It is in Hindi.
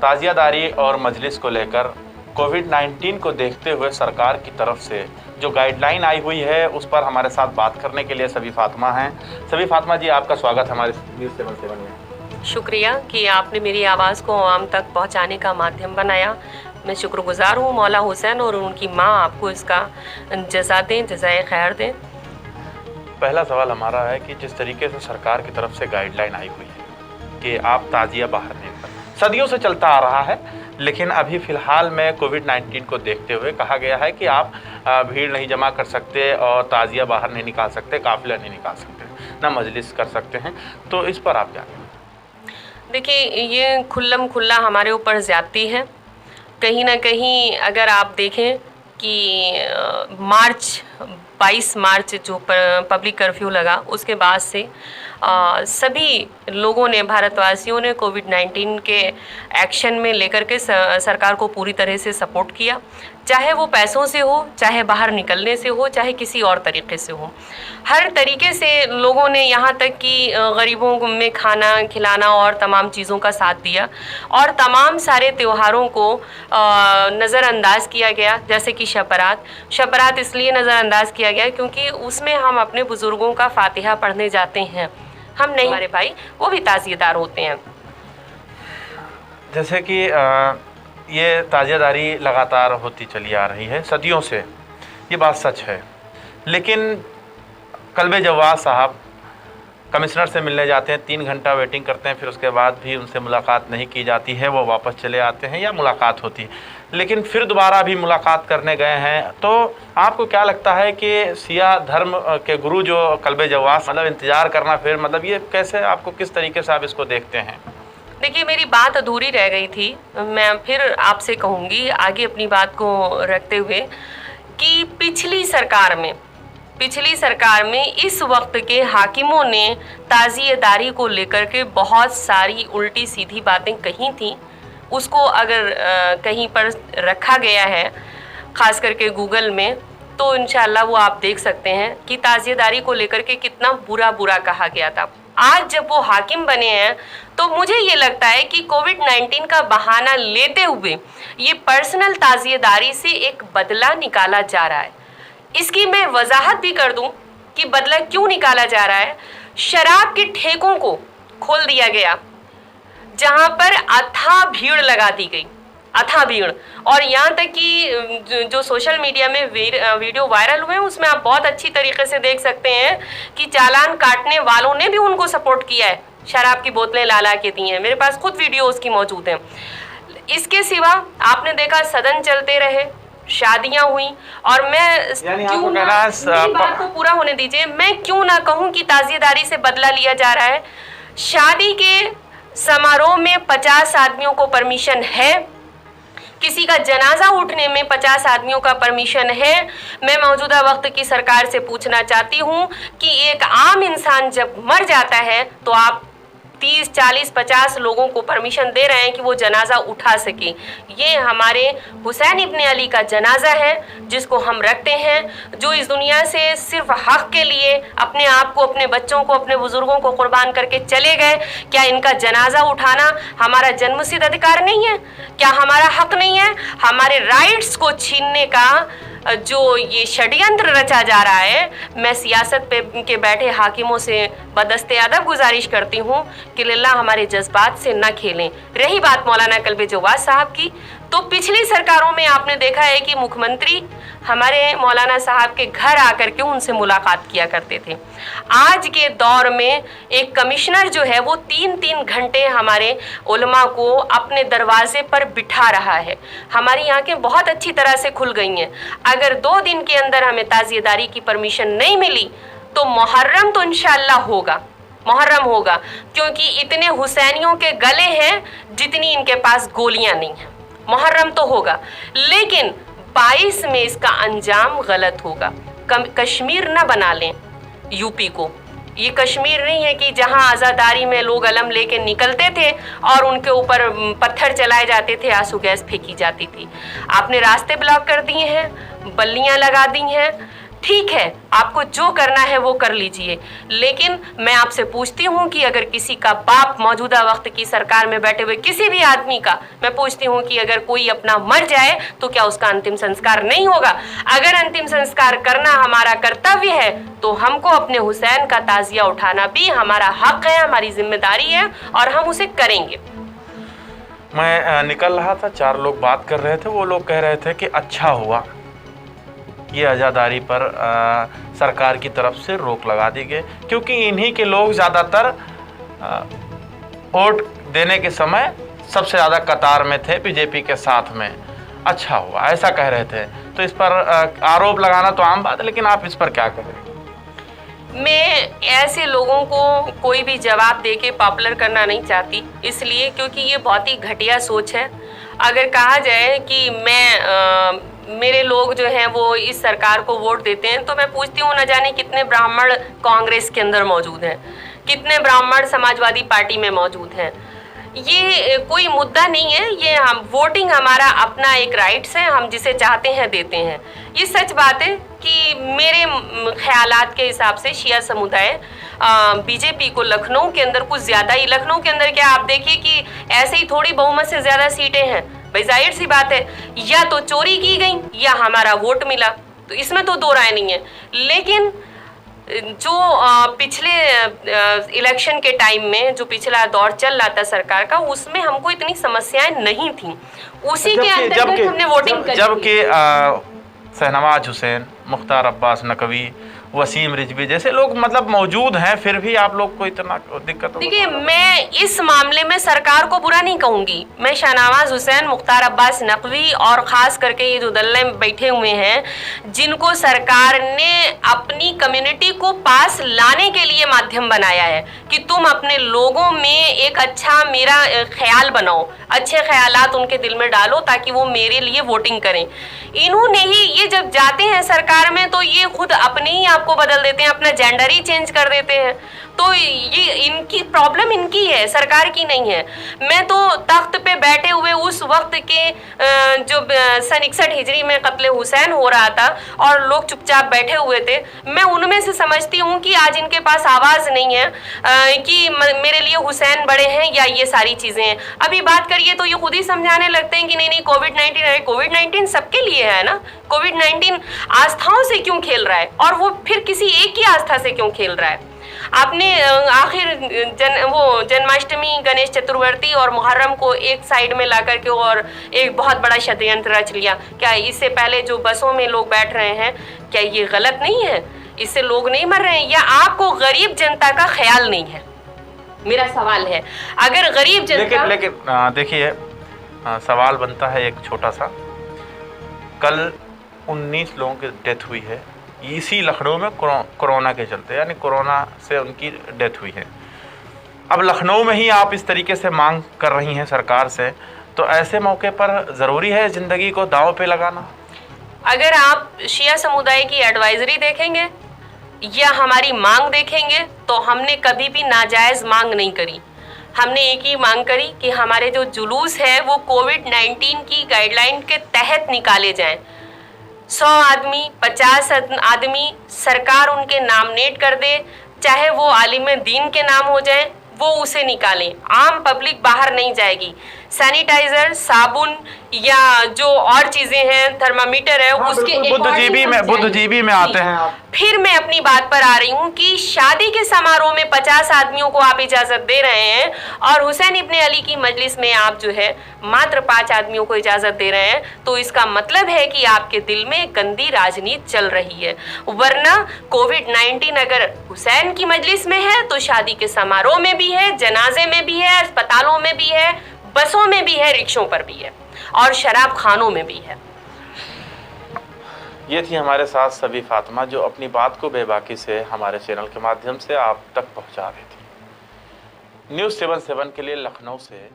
ताज़ियादारी और मजलिस को लेकर कोविड-19 को देखते हुए सरकार की तरफ से जो गाइडलाइन आई हुई है उस पर हमारे साथ बात करने के लिए सबी फातिमा हैं। सबी फातिमा जी, आपका स्वागत हमारे न्यूज़ 77 में। शुक्रिया कि आपने मेरी आवाज़ को आवाम तक पहुंचाने का माध्यम बनाया। मैं शुक्रगुजार हूं मौला हुसैन और उनकी माँ आपको इसका जज़ा दें, जज़ाए खैर दें। पहला सवाल हमारा है कि जिस तरीके से सरकार की तरफ से गाइडलाइन आई हुई है कि आप ताज़िया बाहर नहीं कर, सदियों से चलता आ रहा है, लेकिन अभी फ़िलहाल में कोविड-19 को देखते हुए कहा गया है कि आप भीड़ नहीं जमा कर सकते और ताज़िया बाहर नहीं निकाल सकते, काफ़िला नहीं निकाल सकते, ना मजलिस कर सकते हैं, तो इस पर आप क्या कहें? देखिए, ये खुल्लम खुल्ला हमारे ऊपर ज़्यादती है। कहीं ना कहीं अगर आप देखें कि मार्च 22 मार्च जो पब्लिक कर्फ्यू लगा, उसके बाद से सभी लोगों ने, भारतवासियों ने कोविड-19 के एक्शन में लेकर के सरकार को पूरी तरह से सपोर्ट किया, चाहे वो पैसों से हो, चाहे बाहर निकलने से हो, चाहे किसी और तरीके से हो। हर तरीके से लोगों ने, यहाँ तक कि गरीबों में खाना खिलाना और तमाम चीज़ों का साथ दिया और तमाम सारे त्योहारों को नज़रअंदाज किया गया। जैसे कि शब-बरात इसलिए नज़रअंदाज किया गया क्योंकि उसमें हम अपने बुज़ुर्गों का फातिहा पढ़ने जाते हैं, हम नहीं, हमारे भाई वो भी ताज़ियेदार होते हैं। जैसे कि ये ताज़ियादारी लगातार होती चली आ रही है सदियों से, ये बात सच है, लेकिन कल्बे जवाद साहब कमिश्नर से मिलने जाते हैं, 3 घंटा वेटिंग करते हैं, फिर उसके बाद भी उनसे मुलाकात नहीं की जाती है, वो वापस चले आते हैं या मुलाकात होती है, लेकिन फिर दोबारा भी मुलाकात करने गए हैं। तो आपको क्या लगता है कि सिया धर्म के गुरु जो कल्बे जवाद, मतलब इंतज़ार करना, फिर मतलब ये कैसे, आपको किस तरीके से आप इसको देखते हैं? देखिए, मेरी बात अधूरी रह गई थी, मैं फिर आपसे कहूँगी आगे अपनी बात को रखते हुए कि पिछली सरकार में इस वक्त के हाकिमों ने ताज़ियेदारी को लेकर के बहुत सारी उल्टी सीधी बातें कही थी। उसको अगर कहीं पर रखा गया है, ख़ास करके गूगल में, तो इंशाल्लाह वो आप देख सकते हैं कि ताज़ियेदारी को लेकर के कितना बुरा कहा गया था। आज जब वो हाकिम बने हैं तो मुझे ये लगता है कि कोविड-19 का बहाना लेते हुए ये पर्सनल ताज़ियेदारी से एक बदला निकाला जा रहा है। इसकी मैं वजाहत भी कर दूं कि बदला क्यों निकाला जा रहा है। शराब के ठेकों को खोल दिया गया, जहां पर अथाह भीड़ लगा दी गई, अथाह भीड़, और यहाँ तक कि जो सोशल मीडिया में वीडियो वायरल हुए हैं उसमें आप बहुत अच्छी तरीके से देख सकते हैं कि चालान काटने वालों ने भी उनको सपोर्ट किया है, शराब की बोतलें ला के दी हैं। मेरे पास खुद वीडियो उसकी मौजूद हैं। इसके सिवा आपने देखा सदन चलते रहे, शादियां हुई, और मैं क्यों ना, मेरी बात को पूरा होने दीजिए, मैं क्यों ना कहूं कि ताज़ियेदारी से बदला लिया जा रहा है। शादी के समारोह में 50 आदमियों को परमिशन है, किसी का जनाजा उठने में 50 आदमियों का परमिशन है। मैं मौजूदा वक्त की सरकार से पूछना चाहती हूं कि एक आम इंसान जब मर जाता है तो आप 30, 40, 50 लोगों को परमिशन दे रहे हैं कि वो जनाजा उठा सके। ये हमारे हुसैन इब्ने अली का जनाजा है जिसको हम रखते हैं, जो इस दुनिया से सिर्फ हक के लिए अपने आप को, अपने बच्चों को, अपने बुजुर्गों को कुर्बान करके चले गए। क्या इनका जनाजा उठाना हमारा जन्मसिद्ध अधिकार नहीं है? क्या हमारा हक नहीं है? हमारे राइट्स को छीनने का जो ये षड्यंत्र रचा जा रहा है, मैं सियासत पे के बैठे हाकिमों से बदस्ते अदब गुजारिश करती हूँ कि लिल्लाह हमारे जज्बात से न खेलें। रही बात मौलाना कल्बे जवाद साहब की, तो पिछली सरकारों में आपने देखा है कि मुख्यमंत्री हमारे मौलाना साहब के घर आकर के उनसे मुलाकात किया करते थे। आज के दौर में एक कमिश्नर जो है वो 3-3 घंटे हमारे उलमा को अपने दरवाजे पर बिठा रहा है। हमारी आंखें बहुत अच्छी तरह से खुल गई हैं। अगर 2 दिन के अंदर हमें ताज़ियेदारी की परमिशन नहीं मिली तो मुहर्रम तो इंशाअल्लाह होगा, मुहर्रम होगा, क्योंकि इतने हुसैनियों के गले हैं जितनी इनके पास गोलियां नहीं हैं। मुहर्रम तो होगा, लेकिन 22 में इसका अंजाम गलत होगा। कश्मीर न बना लें यूपी को। ये कश्मीर नहीं है कि जहां आज़ादारी में लोग अलम लेके निकलते थे और उनके ऊपर पत्थर चलाए जाते थे, आंसू गैस फेंकी जाती थी। आपने रास्ते ब्लॉक कर दिए हैं, बल्लियां लगा दी हैं, ठीक है, आपको जो करना है वो कर लीजिए, लेकिन मैं आपसे पूछती हूँ कि अगर किसी का बाप मौजूदा वक्त की सरकार में बैठे हुए किसी भी आदमी का, मैं पूछती हूँ कि अगर कोई अपना मर जाए तो क्या उसका अंतिम संस्कार नहीं होगा? अगर अंतिम संस्कार करना हमारा कर्तव्य है तो हमको अपने हुसैन का ताजिया उठाना भी हमारा हक है, हमारी जिम्मेदारी है और हम उसे करेंगे। मैं निकल रहा था, 4 लोग बात कर रहे थे। वो लोग कह रहे थे कि अच्छा हुआ ये अज़ादारी पर सरकार की तरफ से रोक लगा दी गई, क्योंकि इन्हीं के लोग ज़्यादातर वोट देने के समय सबसे ज़्यादा कतार में थे बीजेपी के साथ में। अच्छा हुआ, ऐसा कह रहे थे। तो इस पर आरोप लगाना तो आम बात है, लेकिन आप इस पर क्या करें? मैं ऐसे लोगों को कोई भी जवाब देके पॉपुलर करना नहीं चाहती, इसलिए क्योंकि ये बहुत ही घटिया सोच है। अगर कहा जाए कि मेरे लोग जो हैं वो इस सरकार को वोट देते हैं, तो मैं पूछती हूँ न जाने कितने ब्राह्मण कांग्रेस के अंदर मौजूद हैं, कितने ब्राह्मण समाजवादी पार्टी में मौजूद हैं। ये कोई मुद्दा नहीं है, ये हम वोटिंग हमारा अपना एक राइट्स है, हम जिसे चाहते हैं देते हैं। ये सच बात है कि मेरे ख्यालात के हिसाब से शिया समुदाय बीजेपी को लखनऊ के अंदर कुछ ज़्यादा ही, लखनऊ के अंदर क्या आप देखिए कि ऐसे ही थोड़ी बहुमत से ज़्यादा सीटें हैं भाई, जाहिर सी बात है, या तो चोरी की गई या हमारा वोट मिला, तो इसमें तो दो राय नहीं है। लेकिन जो पिछले इलेक्शन के टाइम में जो पिछला दौर चल रहा था सरकार का, उसमें हमको इतनी समस्याएं नहीं थी, उसी के अंतर्गत हमने वोटिंग करी। जबकि शहनवाज हुसैन, मुख्तार अब्बास नकवी, वसीम रिजवी जैसे लोग मतलब मौजूद हैं, फिर भी आप लोग को इतना दिक्कत? देखिए, मैं इस मामले में सरकार को बुरा नहीं कहूंगी। मैं शहनवाज हुसैन, मुख्तार अब्बास नकवी और ख़ास करके ये जो दल्ले बैठे हुए हैं, जिनको सरकार ने अपनी कम्युनिटी को पास लाने के लिए माध्यम बनाया है कि तुम अपने लोगों में एक अच्छा मेरा ख्याल बनाओ, अच्छे ख्यालात उनके दिल में डालो ताकि वो मेरे लिए वोटिंग करें। इन्होंने ही ये जब जाते हैं सरकार में तो ये खुद अपने ही आपको बदल देते हैं, अपना जेंडर ही चेंज कर देते हैं। तो ये इनकी प्रॉब्लम इनकी है, सरकार की नहीं है। मैं तो तख्त पे बैठे हुए उस वक्त के जो सन 61 हिजरी में कत्ले हुसैन हो रहा था और लोग चुपचाप बैठे हुए थे, मैं उनमें से समझती हूँ कि आज इनके पास आवाज़ नहीं है कि मेरे लिए हुसैन बड़े हैं या ये सारी चीज़ें हैं। अभी बात करिए तो ये खुद ही समझाने लगते हैं कि नहीं कोविड-19 है। कोविड-19 सबके लिए है ना, कोविड-19 आस्थाओं से क्यों खेल रहा है और वो फिर किसी एक की आस्था से क्यों खेल रहा है? आपने आखिर जन्माष्टमी, गणेश चतुर्थी और मुहर्रम को एक साइड में ला करके और एक बहुत बड़ा षड्यंत्र रच लिया। क्या इससे पहले जो बसों में लोग बैठ रहे हैं, क्या ये गलत नहीं है? इससे लोग नहीं मर रहे हैं? या आपको गरीब जनता का ख्याल नहीं है? मेरा सवाल है, अगर गरीब जनता लेकिन देखिए, सवाल बनता है एक छोटा सा। कल 19 लोगों की डेथ हुई है इसी लखनऊ में कोरोना के चलते, यानी कोरोना से उनकी डेथ हुई है। अब लखनऊ में ही आप इस तरीके से मांग कर रही हैं सरकार से, तो ऐसे मौके पर ज़रूरी है ज़िंदगी को दांव पे लगाना? अगर आप शिया समुदाय की एडवाइजरी देखेंगे या हमारी मांग देखेंगे तो हमने कभी भी नाजायज़ मांग नहीं करी। हमने एक ही मांग करी कि हमारे जो जुलूस है वो कोविड-19 की गाइडलाइन के तहत निकाले जाएं। 100 आदमी, 50 आदमी सरकार उनके नामनेट कर दे, चाहे वो आलिम दीन के नाम हो जाए, वो उसे निकालें। आम पब्लिक बाहर नहीं जाएगी। सैनिटाइजर, साबुन या जो और चीज़ें हैं, थर्मामीटर है, उसके बुद्धिजीवी में आते हैं आप। फिर मैं अपनी बात पर आ रही हूँ कि शादी के समारोह में 50 आदमियों को आप इजाज़त दे रहे हैं और हुसैन इब्ने अली की मजलिस में आप जो है मात्र 5 आदमियों को इजाज़त दे रहे हैं, तो इसका मतलब है कि आपके दिल में गंदी राजनीति चल रही है। वरना कोविड-19 अगर हुसैन की मजलिस में है तो शादी के समारोह में भी है, जनाजे में भी है, अस्पतालों में भी है, बसों में भी है, रिक्शों पर भी है और शराब खानों में भी है। ये थी हमारे साथ सबी फातिमा, जो अपनी बात को बेबाकी से हमारे चैनल के माध्यम से आप तक पहुंचा रही थी। न्यूज़ 77 के लिए लखनऊ से